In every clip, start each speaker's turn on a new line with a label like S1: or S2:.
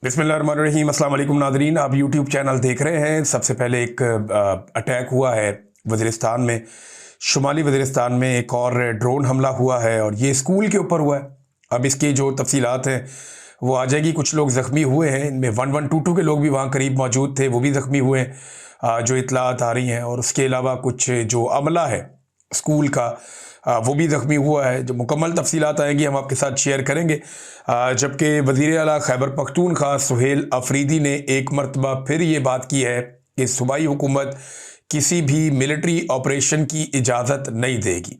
S1: बिस्मिल्लाहिर्रहमानिर्रहीम। अस्सलाम वालेकुम नाज़रीन, आप यूट्यूब चैनल देख रहे हैं। सबसे पहले एक अटैक हुआ है वज़ीरिस्तान में, शुमाली वज़ीरिस्तान में एक और ड्रोन हमला हुआ है और ये स्कूल के ऊपर हुआ है। अब इसकी जो तफसीलात हैं वो आ जाएगी। कुछ लोग ज़ख्मी हुए हैं, इनमें 1122 के लोग भी वहाँ करीब मौजूद थे, वो भी ज़ख्मी हुए हैं जो इतलात आ रही हैं। और उसके अलावा कुछ जो अमला है स्कूल का वो भी ज़ख्मी हुआ है। जो मुकम्मल तफसीलात आएंगी हम आपके साथ शेयर करेंगे। जबकि वज़ीर आला खैबर पख्तूनख्वा सुहेल अफरीदी ने एक मरतबा फिर ये बात की है कि सूबाई हुकूमत किसी भी मिलिट्री ऑपरेशन की इजाज़त नहीं देगी।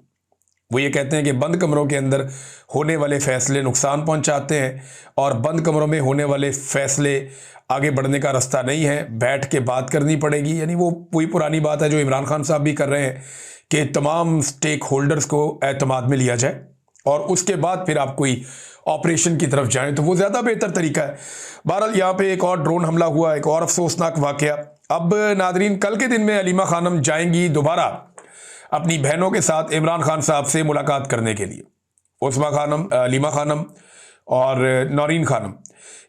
S1: वो ये कहते हैं कि बंद कमरों के अंदर होने वाले फ़ैसले नुकसान पहुंचाते हैं और बंद कमरों में होने वाले फ़ैसले आगे बढ़ने का रास्ता नहीं है, बैठ के बात करनी पड़ेगी। यानी वो वही पुरानी बात है जो इमरान खान साहब भी कर रहे हैं कि तमाम स्टेक होल्डर्स को एतमाद में लिया जाए और उसके बाद फिर आप कोई ऑपरेशन की तरफ जाएं, तो वो ज़्यादा बेहतर तरीका है। बहरहाल यहाँ पे एक और ड्रोन हमला हुआ, एक और अफसोसनाक वाक़या। अब नादरीन, कल के दिन में अलीमा खानम जाएंगी दोबारा अपनी बहनों के साथ इमरान खान साहब से मुलाकात करने के लिए। उस्मा खानम, अलीमा खानम और नौरीन खानम,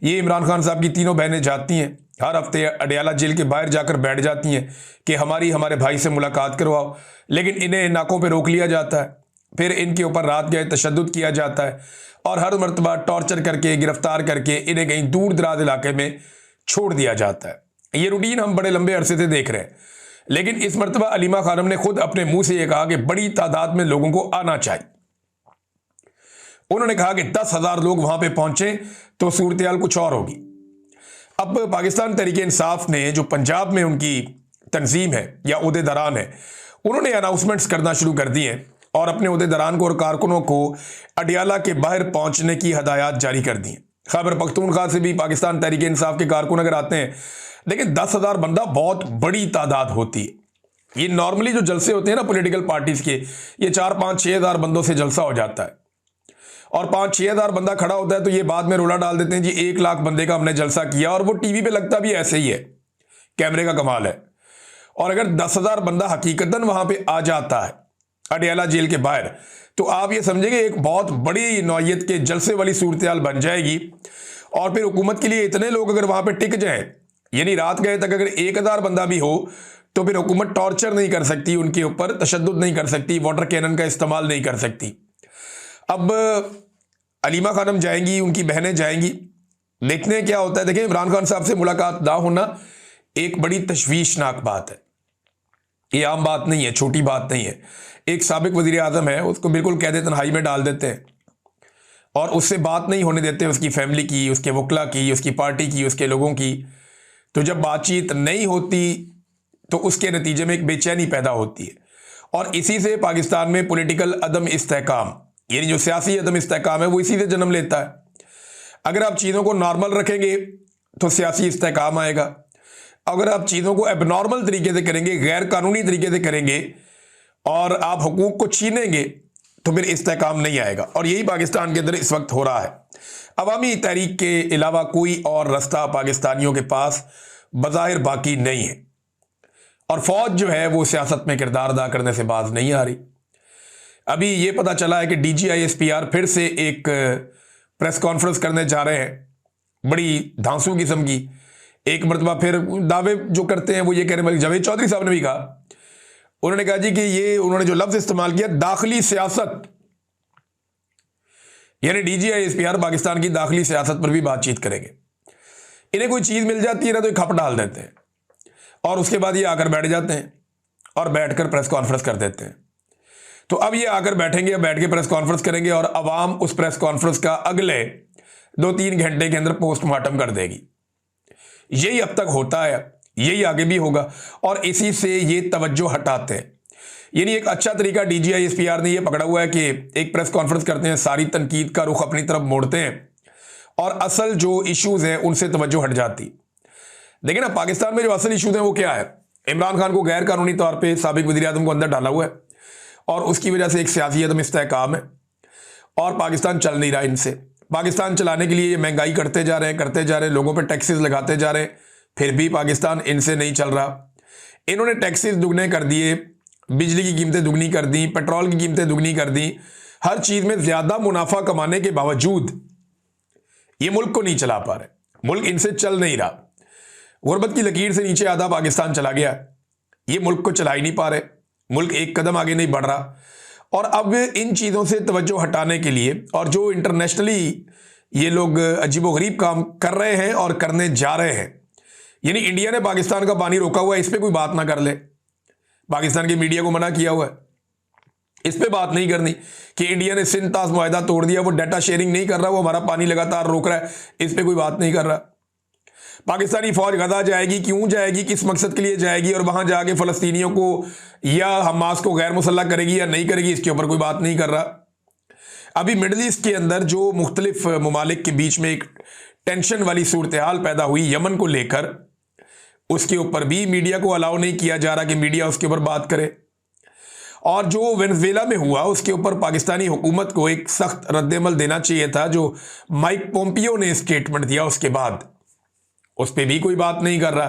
S1: ये इमरान खान साहब की तीनों बहनें जाती हैं, हर हफ्ते अडयाला जेल के बाहर जाकर बैठ जाती हैं कि हमारे भाई से मुलाकात करवाओ। लेकिन इन्हें नाकों पे रोक लिया जाता है, फिर इनके ऊपर रात गए तशद्दुद किया जाता है और हर मरतबा टॉर्चर करके, गिरफ्तार करके इन्हें कहीं दूर दराज इलाके में छोड़ दिया जाता है। ये रूटीन हम बड़े लंबे अरसे से देख रहे हैं। लेकिन इस मरतबा अलीमा खानम ने खुद अपने मुंह से यह कहा कि बड़ी तादाद में लोगों को आना चाहिए। उन्होंने कहा कि 10,000 लोग वहां पे पहुंचे तो सूरत हाल कुछ और होगी। अब पाकिस्तान तहरीक इंसाफ ने, जो पंजाब में उनकी तंजीम है या उहदेदारान है, उन्होंने अनाउंसमेंट्स करना शुरू कर दी हैं और अपने उहदेदारान को और कारकुनों को अडयाला के बाहर पहुंचने की हदायत जारी कर दी हैं। खैबर पख्तूनख्वा से भी पाकिस्तान तहरीक इंसाफ के कारकुन अगर आते हैं, लेकिन 10,000 बंदा बहुत बड़ी तादाद होती है। ये नॉर्मली जो जलसे होते हैं ना पॉलिटिकल पार्टीज के, ये 4-5-6 हज़ार बंदों से जलसा हो जाता है और 5-6 हज़ार बंदा खड़ा होता है तो ये बाद में रोला डाल देते हैं जी 1 लाख बंदे का हमने जलसा किया, और वो टीवी पे लगता भी ऐसे ही है। कैमरे का कमाल है। और अगर 10,000 बंदा हकीकतन वहां पे आ जाता है अडयाला जेल के बाहर, तो आप ये समझेंगे एक बहुत बड़ी नौयत के जलसे वाली सूरत हाल बन जाएगी। और फिर हुकूमत के लिए इतने लोग अगर वहां पे टिक जाएं, यानी रात गए तक अगर 1,000 बंदा भी हो, तो फिर हुकूमत टॉर्चर नहीं कर सकती, उनके ऊपर तशद्दुद नहीं कर सकती, वाटर कैनन का इस्तेमाल नहीं कर सकती। अब अलीमा खानम जाएंगी, उनकी बहनें जाएंगी, देखते हैं क्या होता है। देखें, इमरान खान साहब से मुलाकात ना होना एक बड़ी तशवीशनाक बात है। ये आम बात नहीं है, छोटी बात नहीं है। एक साबिक वजीर आजम है, उसको बिल्कुल कैद तन्हाई में डाल देते हैं और उससे बात नहीं होने देते, उसकी फैमिली की, उसके वकला की, उसकी पार्टी की, उसके लोगों की। तो जब बातचीत नहीं होती तो उसके नतीजे में एक बेचैनी पैदा होती है और इसी से पाकिस्तान में पॉलिटिकल अदम इस्तेहकाम, यानी जो सियासी अदम इस्तेहकाम है, वो इसी से जन्म लेता है। अगर आप चीज़ों को नॉर्मल रखेंगे तो सियासी इस्तेहकाम आएगा। अगर आप चीज़ों को एबनॉर्मल तरीके से करेंगे, गैर कानूनी तरीके से करेंगे और आप हुकूक को छीनेंगे, तो फिर इस्तेहकाम नहीं आएगा। और यही पाकिस्तान के अंदर इस वक्त हो रहा है। अवामी तहरीक के अलावा कोई और रास्ता पाकिस्तानियों के पास बज़ाहिर बाकी नहीं है और फौज जो है वो सियासत में किरदार अदा करने से बाज नहीं आ रही। अभी ये पता चला है कि DGISPR फिर से एक प्रेस कॉन्फ्रेंस करने जा रहे हैं, बड़ी धांसू किस्म की। एक मरतबा फिर दावे जो करते हैं वो ये कह रहे हैं, जावेद चौधरी साहब ने भी कहा, उन्होंने कहा जी कि ये उन्होंने जो लफ्ज इस्तेमाल किया, दाखिली सियासत, यानी DGISPR पाकिस्तान की दाखिली सियासत पर भी बातचीत करेंगे। इन्हें कोई चीज मिल जाती है ना तो खप डाल देते हैं और उसके बाद ये आकर बैठ जाते हैं और बैठकर प्रेस कॉन्फ्रेंस कर देते हैं। तो अब ये आकर बैठेंगे, बैठ के प्रेस कॉन्फ्रेंस करेंगे और अवाम उस प्रेस कॉन्फ्रेंस का अगले 2-3 घंटे के अंदर पोस्टमार्टम कर देगी। यही अब तक होता है, यही आगे भी होगा और इसी से ये तवज्जो हटाते हैं। यानी एक अच्छा तरीका DGISPR ने ये पकड़ा हुआ है कि एक प्रेस कॉन्फ्रेंस करते हैं, सारी तनकीद का रुख अपनी तरफ मोड़ते हैं और असल जो इश्यूज हैं उनसे तवज्जो हट जाती। देखिए ना, पाकिस्तान में जो असल इश्यूज हैं वो क्या है? इमरान खान को गैर कानूनी तौर पर साबिक वज़ीर आज़म को अंदर डाला हुआ है और उसकी वजह से एक सियासी अदम इस्तेहकाम है और पाकिस्तान चल नहीं रहा इनसे। पाकिस्तान चलाने के लिए ये महंगाई करते जा रहे हैं, लोगों पे टैक्सेस लगाते जा रहे हैं, फिर भी पाकिस्तान इनसे नहीं चल रहा। इन्होंने टैक्सेस दुगने कर दिए, बिजली की कीमतें दुगनी कर दी, पेट्रोल की कीमतें दुगनी कर दी, हर चीज़ में ज़्यादा मुनाफा कमाने के बावजूद ये मुल्क को नहीं चला पा रहे। मुल्क इनसे चल नहीं रहा, गुर्बत की लकीर से नीचे आधा पाकिस्तान चला गया, ये मुल्क को चला ही नहीं पा रहे, मुल्क एक कदम आगे नहीं बढ़ रहा। और अब इन चीज़ों से तवज्जो हटाने के लिए, और जो इंटरनेशनली ये लोग अजीबोगरीब काम कर रहे हैं और करने जा रहे हैं, यानी इंडिया ने पाकिस्तान का पानी रोका हुआ है, इस पर कोई बात ना कर ले, पाकिस्तान के मीडिया को मना किया हुआ है, इस पे बात नहीं करनी कि इंडिया ने सिंध ताज मुआहदा तोड़ दिया, वो डाटा शेयरिंग नहीं कर रहा, वो हमारा पानी लगातार रोक रहा है, इस पे कोई बात नहीं कर रहा। पाकिस्तानी फौज गजा जाएगी, क्यों जाएगी, किस मकसद के लिए जाएगी, और वहां जाके फलस्तीनियों को या हमास को गैर मुसल्लह करेगी या नहीं करेगी, इसके ऊपर कोई बात नहीं कर रहा। अभी मिडल ईस्ट के अंदर जो मुख्तलिफ ममालिक के बीच में एक टेंशन वाली सूरत हाल पैदा हुई यमन को लेकर, उसके ऊपर भी मीडिया को अलाउ नहीं किया जा रहा कि मीडिया उसके ऊपर बात करे। और जो वेनेजुएला में हुआ उसके ऊपर पाकिस्तानी हुकूमत को एक सख्त रद्देमल देना चाहिए था, जो माइक पोम्पियो ने स्टेटमेंट दिया उसके बाद, उस पर भी कोई बात नहीं कर रहा।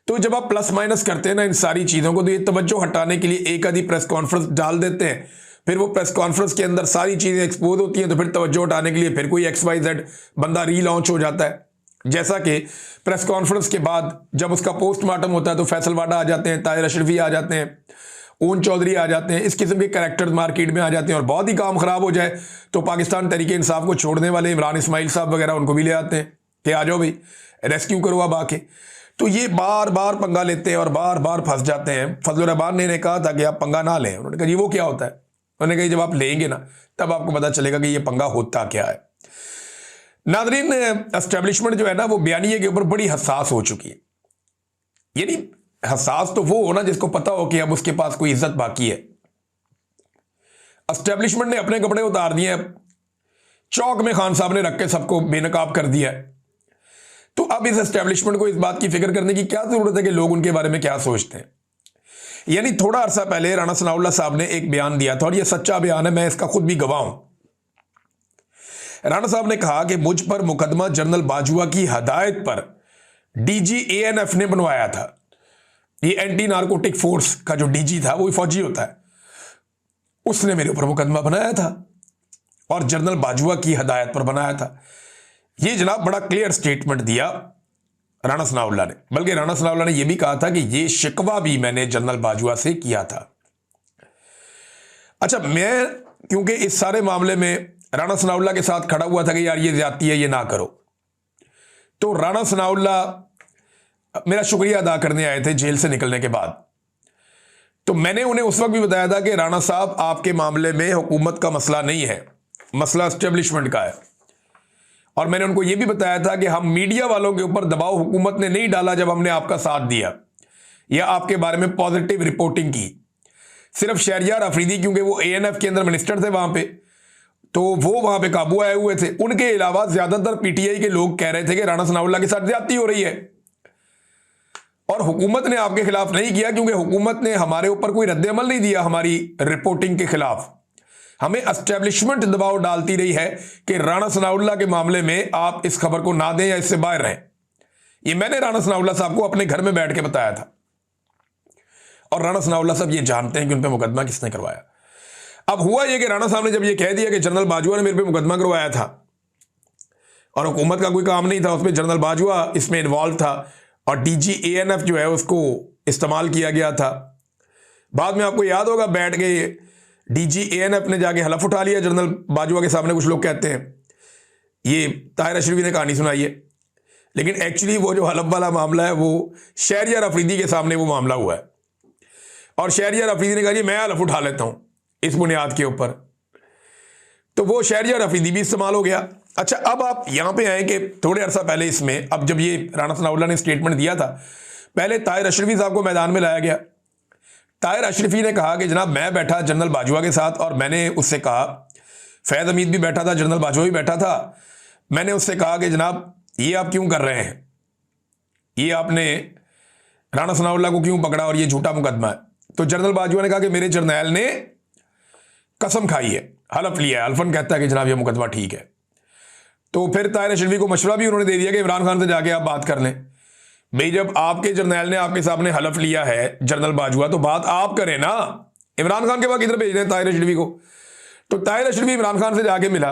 S1: तो जब आप प्लस माइनस करते हैं ना इन सारी चीज़ों को, तो ये तवज्जो हटाने के लिए एक आधी प्रेस कॉन्फ्रेंस डाल देते हैं, फिर वो प्रेस कॉन्फ्रेंस के अंदर सारी चीज़ें एक्सपोज होती हैं, तो फिर तवज्जो हटाने के लिए फिर कोई XYZ बंदा रीलॉन्च हो जाता है। जैसा कि प्रेस कॉन्फ्रेंस के बाद जब उसका पोस्टमार्टम होता है तो फैसल वाडा आ जाते हैं, ताहिर अशरफी आ जाते हैं, ऊन चौधरी आ जाते हैं, इस किस्म के कैरेक्टर्स मार्केट में आ जाते हैं, और बहुत ही काम खराब हो जाए तो पाकिस्तान तहरीक इंसाफ को छोड़ने वाले इमरान इस्माइल साहब वगैरह उनको भी ले आते हैं कि आ जाओ भाई रेस्क्यू करो अब आके। तो ये बार बार पंगा लेते हैं और बार बार फंस जाते हैं। फजल रहमान ने कहा था कि आप पंगा ना लें, उन्होंने कहा जी वो क्या होता है, उन्होंने कहा जब आप लेंगे ना तब आपको पता चलेगा कि ये पंगा होता क्या है। नादरीन, एस्टेब्लिशमेंट जो है ना वो बयानिए के ऊपर बड़ी हसास हो चुकी है। यानी हसास तो वो हो ना जिसको पता हो कि अब उसके पास कोई इज्जत बाकी है। एस्टेब्लिशमेंट ने अपने कपड़े उतार दिए, चौक में खान साहब ने रख के सबको बेनकाब कर दिया है। तो अब इस एस्टेब्लिशमेंट को इस बात की फिक्र करने की क्या जरूरत है कि लोग उनके बारे में क्या सोचते हैं। यानी थोड़ा अरसा पहले राणा सनाउल्लाह साहब ने एक बयान दिया था, और यह सच्चा बयान है, मैं इसका खुद भी गवाह हूं। राणा साहब ने कहा कि मुझ पर मुकदमा जनरल बाजवा की हदायत पर DG ANF ने बनवाया था। ये एंटी नारकोटिक फोर्स का जो DG था वो फौजी होता है, उसने मेरे ऊपर मुकदमा बनाया था और जनरल बाजवा की हदायत पर बनाया था। ये जनाब बड़ा क्लियर स्टेटमेंट दिया राणा सनाउल्लाह ने। बल्कि राणा सनाउल्लाह ने यह भी कहा था कि ये शिकवा भी मैंने जनरल बाजवा से किया था। अच्छा, मैं क्योंकि इस सारे मामले में राणा सनाउल्लाह के साथ खड़ा हुआ था कि यार ये ज्यादती है, ये ना करो, तो राणा सनाउल्लाह मेरा शुक्रिया अदा करने आए थे जेल से निकलने के बाद। तो मैंने उन्हें उस वक्त भी बताया था कि राणा साहब आपके मामले में हुकूमत का मसला नहीं है, मसला एस्टेब्लिशमेंट का है। और मैंने उनको यह भी बताया था कि हम मीडिया वालों के ऊपर दबाव हुकूमत ने नहीं डाला जब हमने आपका साथ दिया या आपके बारे में पॉजिटिव रिपोर्टिंग की। सिर्फ शहरयार अफरीदी, क्योंकि वो ANF के अंदर मिनिस्टर थे वहां पे, तो वो वहां पे काबू आए हुए थे। उनके अलावा ज्यादातर PTI के लोग कह रहे थे कि राणा सनाउल्लाह के साथ ज्यादती हो रही है, और हुकूमत ने आपके खिलाफ नहीं किया, क्योंकि हुकूमत ने हमारे ऊपर कोई रद्द-ए-अमल नहीं दिया हमारी रिपोर्टिंग के खिलाफ। हमें एस्टेब्लिशमेंट दबाव डालती रही है कि राणा सनाउल्लाह के मामले में आप इस खबर को ना दें या इससे बाहर रहें। ये मैंने राणा सनाउल्लाह साहब को अपने घर में बैठ के बताया था, और राणा सनाउल्लाह साहब ये जानते हैं कि उन पर मुकदमा किसने करवाया। अब हुआ यह कि राणा साहब ने जब ये कह दिया कि जनरल बाजवा ने मेरे पे मुकदमा करवाया था और हुकूमत का कोई काम नहीं था उसमें, जनरल बाजवा इसमें इन्वॉल्व था और DG ANF जो है उसको इस्तेमाल किया गया था। बाद में आपको याद होगा बैठ के DG ANF ने जाके हलफ उठा लिया जनरल बाजवा के सामने। कुछ लोग कहते हैं ये ताहिर अशरफी ने कहानी सुनाई है, लेकिन एक्चुअली वो जो हलफ वाला मामला है वो शहरयार अफरीदी के सामने वो मामला हुआ है, और शहरयार अफरीदी ने कहा जी मैं हलफ उठा लेता हूं इस बुनियाद के ऊपर, तो वो शहरयार अफरीदी भी इस्तेमाल हो गया। अच्छा, अब आप यहां पे आए कि थोड़े अरसा पहले इसमें, अब जब ये राणा सनाउल्लाह ने स्टेटमेंट दिया था, पहले ताहिर अशरफी साहब को मैदान में लाया गया। ताहिर अशरफी ने कहा कि जनाब मैं बैठा जनरल बाजवा के साथ, और मैंने उससे कहा, फैज़ हमीद भी बैठा था, जनरल बाजवा भी बैठा था, मैंने उससे कहा कि जनाब ये आप क्यों कर रहे हैं, ये आपने राणा सनाउल्लाह को क्यों पकड़ा और ये झूठा मुकदमा है। तो जनरल बाजवा ने कहा कि मेरे जर्नैल ने कसम खाई है, हलफ लिया है, हल्फन कहता है कि जनाब ये मुकदमा ठीक है। तो फिर ताहिर अशरफी को मशवरा भी उन्होंने दे दिया कि इमरान खान से जाके आप बात कर लें। भाई जब आपके जर्नैल ने आपके सामने हलफ लिया है जनरल बाजवा, तो बात आप करें ना, इमरान खान के पास किधर भेज रहे हैं ताहिर अशरफी को। तो ताहिर अशरफी इमरान खान से जाके मिला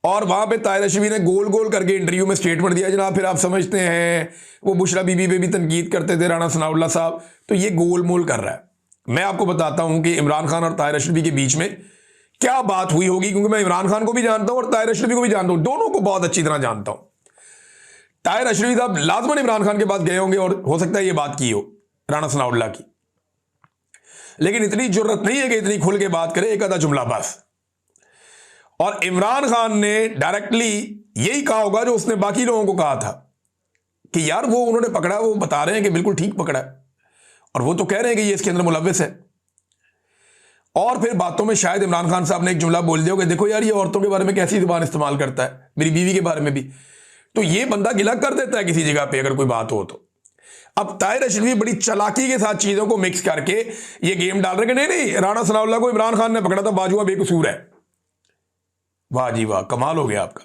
S1: और वहां पे ताहिर अशरफी ने गोल गोल करके इंटरव्यू में स्टेटमेंट दिया, जनाब फिर आप समझते हैं वो बुशरा बीबी पे भी तनकीद करते थे राणा सनाउल्लाह साहब, तो ये गोल मोल कर रहा है। मैं आपको बताता हूं कि इमरान खान और ताहिर अशरफी के बीच में क्या बात हुई होगी, क्योंकि मैं इमरान खान को भी जानता हूं और ताहिर अशरफी को भी जानता हूं, दोनों को बहुत अच्छी तरह जानता हूं। ताहिर अशरफी साहब लाजमन इमरान खान के पास गए होंगे और हो सकता है ये बात की हो राणा सनाउल्लाह की, लेकिन इतनी जरूरत नहीं है कि इतनी खुल के बात करे, एक आधा जुमला बस। और इमरान खान ने डायरेक्टली यही कहा होगा जो उसने बाकी लोगों को कहा था कि यार वो उन्होंने पकड़ा, वो बता रहे हैं कि बिल्कुल ठीक पकड़ा है, और वो तो कह रहे हैं कि ये इसके अंदर मुलव्विस है। और फिर बातों में शायद इमरान खान साहब ने एक जुमला बोल दिया कि देखो यार ये औरतों के बारे में कैसी जुबान इस्तेमाल करता है, मेरी बीवी के बारे में भी, तो ये बंदा गिला कर देता है किसी जगह पे अगर कोई बात हो तो। अब ताहिर अशरफी बड़ी चालाकी के साथ चीजों को मिक्स करके ये गेम डाल रहे कि नहीं नहीं राणा सनाउल्लाह को इमरान खान ने पकड़ा था, बाजुआ बेकसूर है। वाह जी वाह, कमाल हो गया आपका।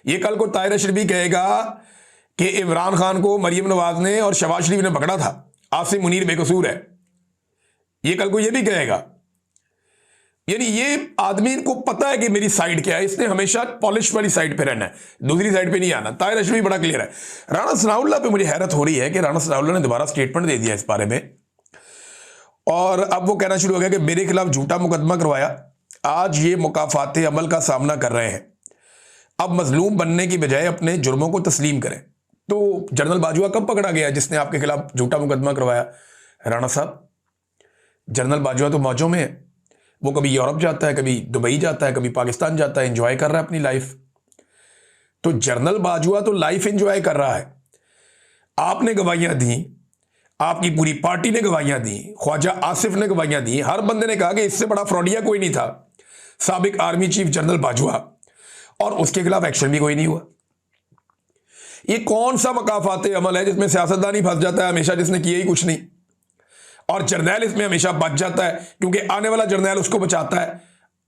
S1: ये कल को ताहिर अशरफी कहेगा कि इमरान खान को मरियम नवाज ने और शहबाज शरीफ ने पकड़ा था, आसिम मुनीर बेकसूर है, ये कल को ये भी कहेगा। यानी ये आदमी को पता है कि मेरी साइड क्या है, इसने हमेशा पॉलिश वाली साइड पे रहना है, दूसरी साइड पे नहीं आना। ताहिर अशरफी बड़ा क्लियर है। राणा सनाउल्लाह पे मुझे हैरत हो रही है कि राणा सनाउल्लाह ने दोबारा स्टेटमेंट दे दिया इस बारे में, और अब वो कहना शुरू हो गया कि मेरे खिलाफ झूठा मुकदमा करवाया, आज ये मुकाफाते अमल का सामना कर रहे हैं, अब मजलूम बनने की बजाय अपने जुर्मों को तस्लीम करें। तो जनरल बाजुआ कब पकड़ा गया जिसने आपके खिलाफ झूठा मुकदमा करवाया? राणा साहब, जनरल बाजुआ तो मौजों में है, वो कभी यूरोप जाता है, कभी दुबई जाता है, कभी पाकिस्तान जाता है, एंजॉय कर रहा है अपनी लाइफ। तो जनरल बाजुआ तो लाइफ एंजॉय कर रहा है। आपने गवाहियां दी, आपकी पूरी पार्टी ने गवाहियां दी, ख्वाजा आसिफ ने गवाहियां दी, हर बंदे ने कहा कि इससे बड़ा फ्रॉडिया कोई नहीं था साबिक आर्मी चीफ जनरल बाजुआ, और उसके खिलाफ एक्शन भी कोई नहीं हुआ। ये कौन सा मकाफाते अमल है जिसमें सियासतदान ही फंस जाता है हमेशा, जिसने किया ही कुछ नहीं, और जर्नैल इसमें हमेशा बच जाता है क्योंकि आने वाला जर्नैल उसको बचाता है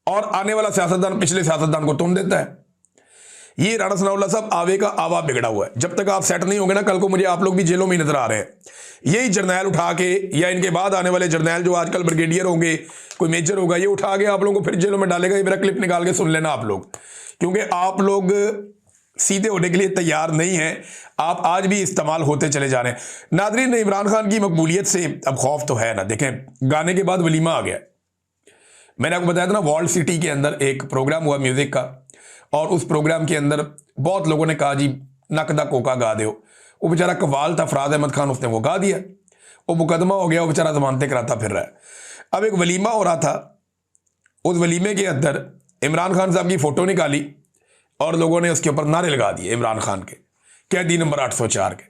S1: और आने वाला सियासतदान पिछले सियासतदान को तुम देता है। ये राणा सनाउल्लाह साहब आवे का आवा बिगड़ा हुआ है। जब तक आप सेट नहीं होंगे ना, कल को मुझे आप लोग भी जेलों में नजर आ रहे हैं। यही जर्नैल उठा के, या इनके बाद आने वाले जर्नैल जो आजकल ब्रिगेडियर होंगे, कोई मेजर होगा, ये उठा के आप लोगों को फिर जेलों में डालेगा। ये मेरा क्लिप निकाल के सुन लेना आप लोग, क्योंकि आप लोग सीधे होने के लिए तैयार नहीं है, आप आज भी इस्तेमाल होते चले जा रहे हैं। नादरीन, इमरान खान की मकबूलियत से अब खौफ तो है ना। देखें, गाने के बाद वलीमा आ गया। मैंने आपको बताया था ना, वॉल्ड सिटी के अंदर एक प्रोग्राम हुआ म्यूजिक का, और उस प्रोग्राम के अंदर बहुत लोगों ने कहा जी नकदा कोका गा दो। वो बेचारा कवाल था फराज अहमद खान, उसने वो गा दिया, वो मुकदमा हो गया, वो बेचारा जमानतें कराता फिर रहा है। अब एक वलीमा हो रहा था, उस वलीमे के अंदर इमरान खान साहब की फोटो निकाली और लोगों ने उसके ऊपर नारे लगा दिए इमरान खान के, कैदी नंबर 804 के।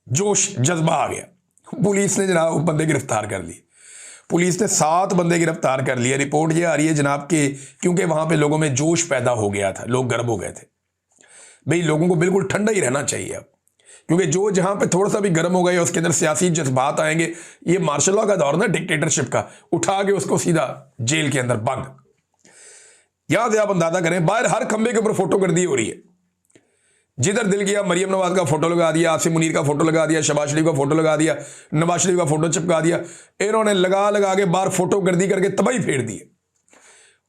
S1: जोश जज्बा आ गया, पुलिस ने जनाब बंदे गिरफ्तार कर लिए। पुलिस ने 7 बंदे गिरफ्तार कर लिए। रिपोर्ट ये आ रही है जनाब के, क्योंकि वहां पे लोगों में जोश पैदा हो गया था, लोग गर्म हो गए थे। भाई लोगों को बिल्कुल ठंडा ही रहना चाहिए अब, क्योंकि जो जहां पे थोड़ा सा भी गर्म हो गए उसके अंदर सियासी जज्बात आएंगे। ये मार्शल लॉ का दौर ना, डिक्टेटरशिप का, उठा के उसको सीधा जेल के अंदर बंद। यहां से आप अंदाजा करें, बाहर हर खंबे के ऊपर फोटोगर्दी हो रही है। जिधर दिल किया मरियम नवाज का फोटो लगा दिया, आसिम मुनीर का फोटो लगा दिया, शहबाज शरीफ का फोटो लगा दिया, नवाज शरीफ का फोटो चिपका दिया। इन्होंने लगा लगा के बाहर फोटोगर्दी करके तबाही फेर दी है।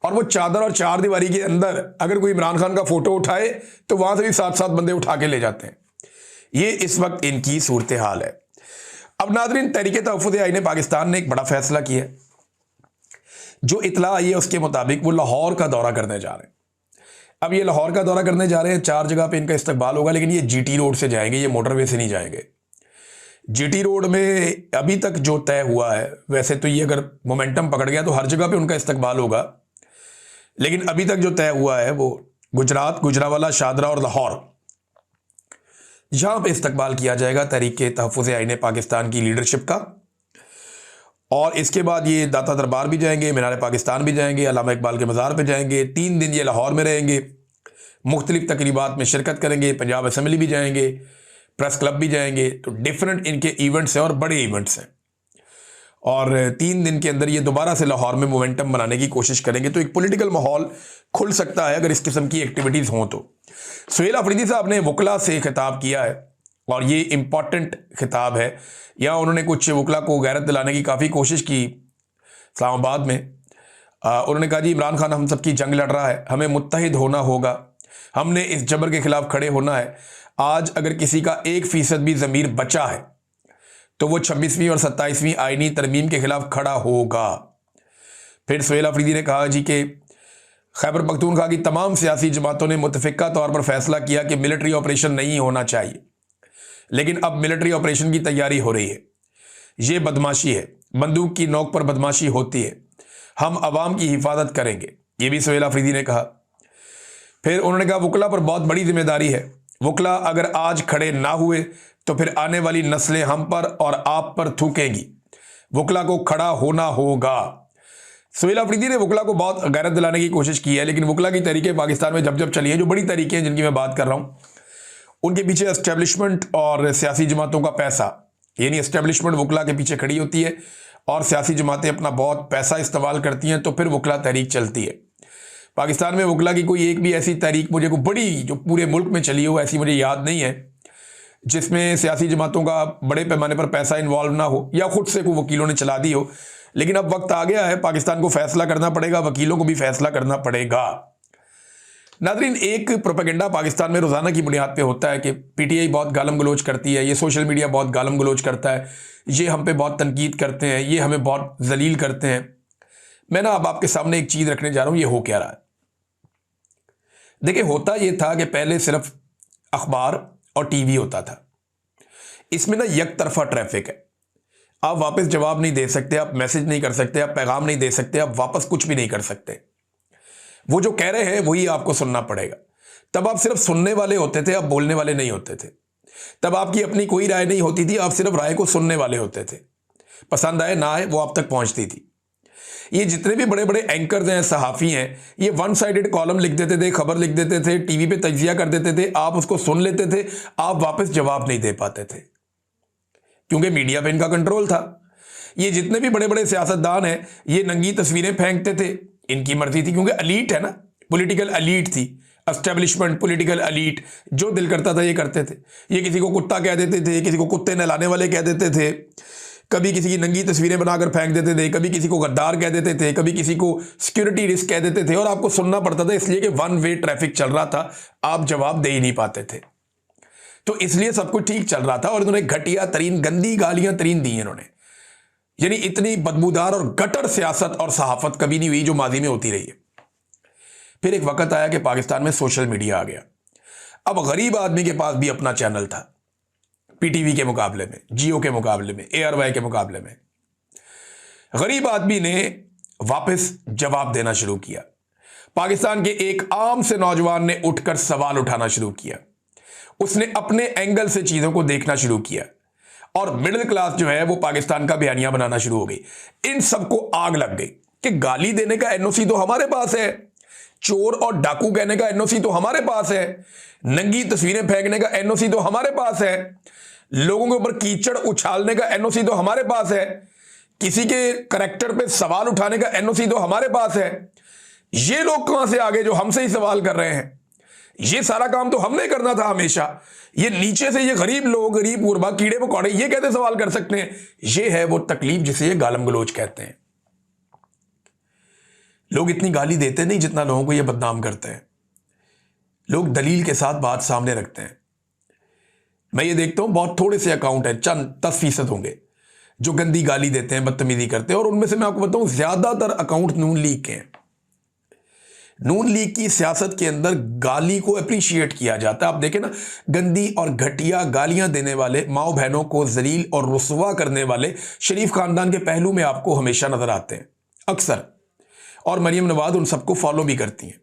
S1: और वो चादर और चार दीवारी के अंदर अगर कोई इमरान खान का फोटो उठाए तो वहां से भी 7-7 बंदे उठा के ले जाते हैं। ये इस वक्त इनकी सूरत हाल है। अब नादरीन, तहरीक तहफ़्फ़ुज़ आईन पाकिस्तान ने एक बड़ा फैसला किया है। जो इतला आई है उसके मुताबिक वो लाहौर का दौरा करने जा रहे हैं। अब ये लाहौर का दौरा करने जा रहे हैं, 4 जगह पे इनका इस्तकबाल होगा, लेकिन ये जीटी रोड से जाएंगे, ये मोटरवे से नहीं जाएंगे। जीटी रोड में अभी तक जो तय हुआ है, वैसे तो ये अगर मोमेंटम पकड़ गया तो हर जगह पे उनका इस्तकबाल होगा, लेकिन अभी तक जो तय हुआ है वो गुजरात, गुजरावाला, शादरा और लाहौर, यहां पे इस्तकबाल किया जाएगा तहरीक तहफ़्फ़ुज़ आईन पाकिस्तान की लीडरशिप का। और इसके बाद ये दाता दरबार भी जाएंगे, मीनार पाकिस्तान भी जाएंगे, अल्लामा इकबाल के मज़ार पे जाएंगे। 3 दिन ये लाहौर में रहेंगे, मुख्तलिफ तकरीबात में शिरकत करेंगे, पंजाब असम्बली भी जाएंगे, प्रेस क्लब भी जाएंगे। तो डिफरेंट इनके इवेंट्स हैं और बड़े इवेंट्स हैं। और 3 दिन के अंदर ये दोबारा से लाहौर में मोमेंटम बनाने की कोशिश करेंगे। तो एक पॉलिटिकल माहौल खुल सकता है अगर इस किस्म की एक्टिविटीज़ हों तो। सुहेल अफरीदी साहब ने वकला से खिताब किया है और ये इम्पॉर्टेंट खिताब है। यहाँ उन्होंने कुछ वकला को गैरत दिलाने की काफ़ी कोशिश की इस्लामाबाद में। उन्होंने कहा जी इमरान खान हम सबकी जंग लड़ रहा है, हमें मुत्तहिद होना होगा, हमने इस जबर के खिलाफ खड़े होना है। आज अगर किसी का 1% भी ज़मीर बचा है तो वो 26वीं और 27वीं आईनी तरमीम के खिलाफ खड़ा होगा। फिर सुहेल अफरीदी ने कहा जी कि खैबर पख्तूनख्वा की तमाम सियासी जमातों ने मुतफ़िका तौर पर फैसला किया कि मिलिट्री ऑपरेशन नहीं होना चाहिए, लेकिन अब मिलिट्री ऑपरेशन की तैयारी हो रही है। ये बदमाशी है, बंदूक की नोक पर बदमाशी होती है। हम अवाम की हिफाजत करेंगे, ये भी सुहेल अफरीदी ने कहा। फिर उन्होंने कहा वकला पर बहुत बड़ी जिम्मेदारी है। वकला अगर आज खड़े ना हुए तो फिर आने वाली नस्लें हम पर और आप पर थूकेंगी। वकला को खड़ा होना होगा। सुहेल अफरीदी ने वकला को बहुत गैरत दिलाने की कोशिश की है, लेकिन वकला की तहरीकें पाकिस्तान में जब जब चली हैं, जो बड़ी तहरीकें हैं जिनकी मैं बात कर रहा हूँ, उनके पीछे एस्टेब्लिशमेंट और सियासी जमातों का पैसा, यानी एस्टेब्लिशमेंट वकला के पीछे खड़ी होती है और सियासी जमातें अपना बहुत पैसा इस्तेमाल करती हैं, तो फिर वकला तहरीक चलती है। पाकिस्तान में वकला की कोई एक भी ऐसी तहरीक मुझे को बड़ी जो पूरे मुल्क में चली हो ऐसी मुझे याद नहीं है जिसमें सियासी जमातों का बड़े पैमाने पर पैसा इन्वॉल्व ना हो या खुद से कोई वकीलों ने चला दी हो। लेकिन अब वक्त आ गया है, पाकिस्तान को फैसला करना पड़ेगा, वकीलों को भी फैसला करना पड़ेगा। नाज़रीन, एक प्रोपेगेंडा पाकिस्तान में रोज़ाना की बुनियाद पे होता है कि पीटीआई बहुत गालम गलोच करती है, ये सोशल मीडिया बहुत गालम गलोच करता है, ये हम पे बहुत तनकीद करते हैं, ये हमें बहुत जलील करते हैं। मैं ना अब आपके सामने एक चीज़ रखने जा रहा हूँ, ये हो क्या रहा है। देखिए, होता ये था कि पहले सिर्फ अखबार और टीवी होता था। इसमें ना एक तरफा ट्रैफिक है। आप वापस जवाब नहीं दे सकते, आप मैसेज नहीं कर सकते, आप पैगाम नहीं दे सकते, आप वापस कुछ भी नहीं कर सकते। वो जो कह रहे हैं वही आपको सुनना पड़ेगा। तब आप सिर्फ सुनने वाले होते थे, आप बोलने वाले नहीं होते थे। तब आपकी अपनी कोई राय नहीं होती थी, आप सिर्फ राय को सुनने वाले होते थे। पसंद आए ना आए वो आप तक पहुंचती थी। ये जितने भी बड़े बड़े एंकर्स हैं, सहाफ़ी हैं, ये वन साइडेड कॉलम लिख देते थे, खबर लिख देते थे, टीवी पे तज्जिया कर देते थे, आप उसको सुन लेते थे, आप वापस जवाब नहीं दे पाते थे क्योंकि मीडिया पे इनका कंट्रोल था। ये जितने भी बड़े बड़े सियासतदान हैं, ये नंगी तस्वीरें फेंकते थे, इनकी मर्जी थी, क्योंकि अलीट है ना, पॉलिटिकल अलीट थी, एस्टेब्लिशमेंट पॉलिटिकल अलीट, जो दिल करता था ये करते थे। ये किसी को कुत्ता कह देते थे, किसी को कुत्ते नहलाने वाले कह देते थे, कभी किसी की नंगी तस्वीरें बनाकर फेंक देते थे, कभी किसी को गद्दार कह देते थे, कभी किसी को सिक्योरिटी रिस्क कह देते थे, और आपको सुनना पड़ता था इसलिए कि वन वे ट्रैफिक चल रहा था, आप जवाब दे ही नहीं पाते थे। तो इसलिए सब कुछ ठीक चल रहा था और इन्होंने घटिया तरीन गंदी गालियां तरीन दी इन्होंने। यानी इतनी बदबूदार और गटर सियासत और सहाफत कभी नहीं हुई जो माजी में होती रही है। फिर एक वक्त आया कि पाकिस्तान में सोशल मीडिया आ गया। अब गरीब आदमी के पास भी अपना चैनल था, पीटीवी के मुकाबले में, जियो के मुकाबले में, ARY के मुकाबले में। गरीब आदमी ने वापस जवाब देना शुरू किया। पाकिस्तान के एक आम से नौजवान ने उठकर सवाल उठाना शुरू किया, उसने अपने एंगल से चीजों को देखना शुरू किया और मिडिल क्लास जो है वो पाकिस्तान का बयानिया बनाना शुरू हो गई। इन सबको आग लग गई कि गाली देने का एनओसी तो हमारे पास है, चोर और डाकू कहने का एनओसी तो हमारे पास है, नंगी तस्वीरें फेंकने का एनओसी तो हमारे पास है, लोगों के ऊपर कीचड़ उछालने का एनओसी तो हमारे पास है, किसी के करैक्टर पे सवाल उठाने का एनओसी तो हमारे पास है। ये लोग कहां से आगे जो हमसे ही सवाल कर रहे हैं? ये सारा काम तो हमने करना था हमेशा। ये नीचे से ये गरीब लोग, गरीब गुरबा, कीड़े मकोड़े, ये कैसे सवाल कर सकते हैं? ये है वो तकलीफ जिसे ये गालम गलोच कहते हैं। लोग इतनी गाली देते नहीं जितना लोगों को ये बदनाम करते हैं। लोग दलील के साथ बात सामने रखते हैं। मैं ये देखता हूं बहुत थोड़े से अकाउंट हैं, चंद 10% होंगे जो गंदी गाली देते हैं, बदतमीजी करते हैं, और उनमें से मैं आपको बताऊं ज्यादातर अकाउंट नून लीग के हैं। नून लीग की सियासत के अंदर गाली को अप्रिशिएट किया जाता है। आप देखें ना, गंदी और घटिया गालियां देने वाले, माओ बहनों को जलील और रुसवा करने वाले शरीफ खानदान के पहलू में आपको हमेशा नजर आते हैं अक्सर, और मरियम नवाज उन सबको फॉलो भी करती हैं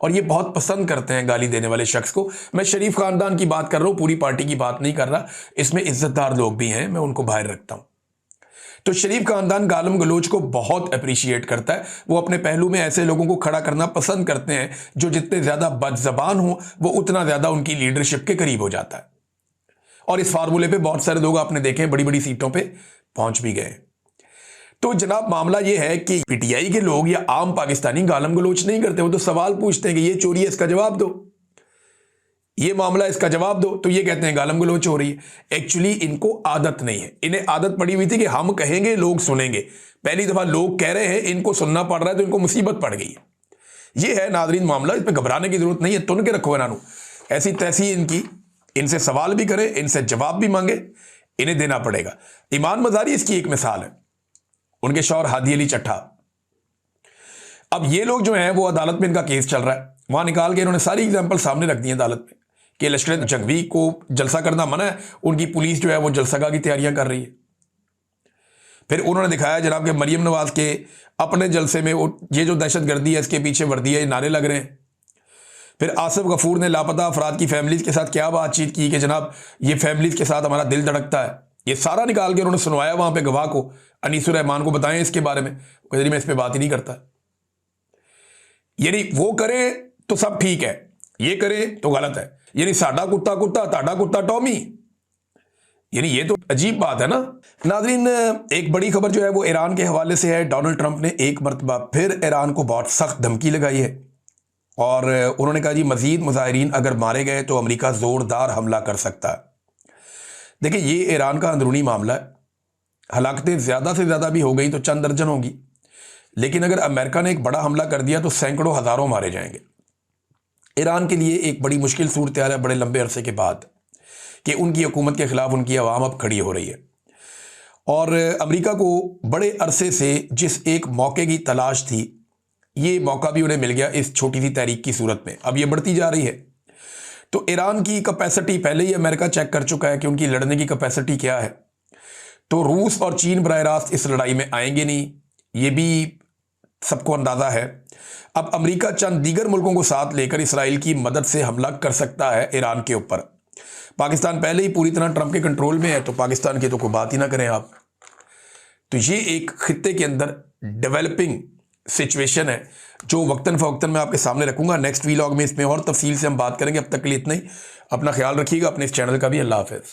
S1: और ये बहुत पसंद करते हैं गाली देने वाले शख्स को। मैं शरीफ खानदान की बात कर रहा हूं, पूरी पार्टी की बात नहीं कर रहा। इसमें इज्जतदार लोग भी हैं, मैं उनको बाहर रखता हूं। तो शरीफ खानदान गालम गलोच को बहुत अप्रिशिएट करता है। वो अपने पहलू में ऐसे लोगों को खड़ा करना पसंद करते हैं जो जितने ज्यादा बदजबान हो वो उतना ज्यादा उनकी लीडरशिप के करीब हो जाता है। और इस फार्मूले पे बहुत सारे लोग आपने देखे बड़ी बड़ी सीटों पे पहुंच भी गए। तो जनाब मामला ये है कि पीटीआई के लोग या आम पाकिस्तानी गालम गलोच नहीं करते, वो तो सवाल पूछते हैं कि ये चोरी है, इसका जवाब दो, ये मामला इसका जवाब दो, तो ये कहते हैं गालम गलोच हो रही है। एक्चुअली इनको आदत नहीं है, इन्हें आदत पड़ी हुई थी कि हम कहेंगे लोग सुनेंगे। पहली दफा लोग कह रहे हैं, इनको सुनना पड़ रहा है, तो इनको मुसीबत पड़ गई है। ये है नादरीन मामला, इस पर घबराने की जरूरत नहीं है। तुन के रखो इन्हों, ऐसी तैसी इनकी, इनसे सवाल भी करे, इनसे जवाब भी मांगे, इन्हें देना पड़ेगा। ईमान मज़ारी इसकी एक मिसाल है, उनके शौहर हादी अली चट्ठा। अब ये लोग जो हैं वो अदालत में इनका केस चल रहा है, वहां निकाल के इन्होंने सारी एग्जाम्पल सामने रख दी है अदालत में कि लश्कर जंगवी को जलसा करना मना है, उनकी पुलिस जो है वो जलसगा की तैयारियां कर रही है। फिर उन्होंने दिखाया जनाब कि मरियम नवाज के अपने जलसे में ये जो दहशत गर्दी है इसके पीछे वर्दी है, ये नारे लग रहे हैं। फिर आसिफ गफूर ने लापता अफराद की फैमिलीज के साथ क्या बातचीत की कि जनाब ये फैमिलीज के साथ हमारा दिल धड़कता है, ये सारा निकाल के उन्होंने सुनवाया वहां पे गवाह को, अनीसुर रहमान को बताएं इसके बारे में। कहते मैं इस पर बात ही नहीं करता। यानी वो करे तो सब ठीक है, ये करे तो गलत है। यानी साडा कुत्ता कुत्ता, ताडा कुत्ता टॉमी, यानी ये तो अजीब बात है ना। नाज़रीन, एक बड़ी खबर जो है वो ईरान के हवाले से है। डोनाल्ड ट्रंप ने एक मरतबा फिर ईरान को बहुत सख्त धमकी लगाई है और उन्होंने कहा जी मजीद मुजाहिरीन अगर मारे गए तो अमेरिका जोरदार हमला कर सकता है। देखिए ये ईरान का अंदरूनी मामला है, हलाकतें ज़्यादा से ज़्यादा भी हो गई तो चंद दर्जन होगी, लेकिन अगर अमेरिका ने एक बड़ा हमला कर दिया तो सैकड़ों हज़ारों मारे जाएंगे। ईरान के लिए एक बड़ी मुश्किल सूरत है बड़े लंबे अरसे के बाद कि उनकी हुकूमत के ख़िलाफ़ उनकी आवाम अब खड़ी हो रही है। और अमेरिका को बड़े अरसे से जिस एक मौके की तलाश थी, ये मौका भी उन्हें मिल गया इस छोटी सी तहरीक की सूरत में। अब ये बढ़ती जा रही है। तो ईरान की कैपेसिटी पहले ही अमेरिका चेक कर चुका है कि उनकी लड़ने की कैपेसिटी क्या है। तो रूस और चीन बराह रास्त इस लड़ाई में आएंगे नहीं, ये भी सबको अंदाज़ा है। अब अमेरिका चंद दीगर मुल्कों को साथ लेकर इसराइल की मदद से हमला कर सकता है ईरान के ऊपर। पाकिस्तान पहले ही पूरी तरह ट्रंप के कंट्रोल में है, तो पाकिस्तान की तो कोई बात ही ना करें आप। तो ये एक खित्ते के अंदर डेवलपिंग सिचुएशन है जो वक्तन फ़वक्तन मैं आपके सामने रखूंगा। नेक्स्ट वीलॉग में इसमें और तफसील से हम बात करेंगे। अब तक के लिए इतना ही। अपना ख्याल रखिएगा, अपने इस चैनल का भी। अल्लाह हाफ़िज़।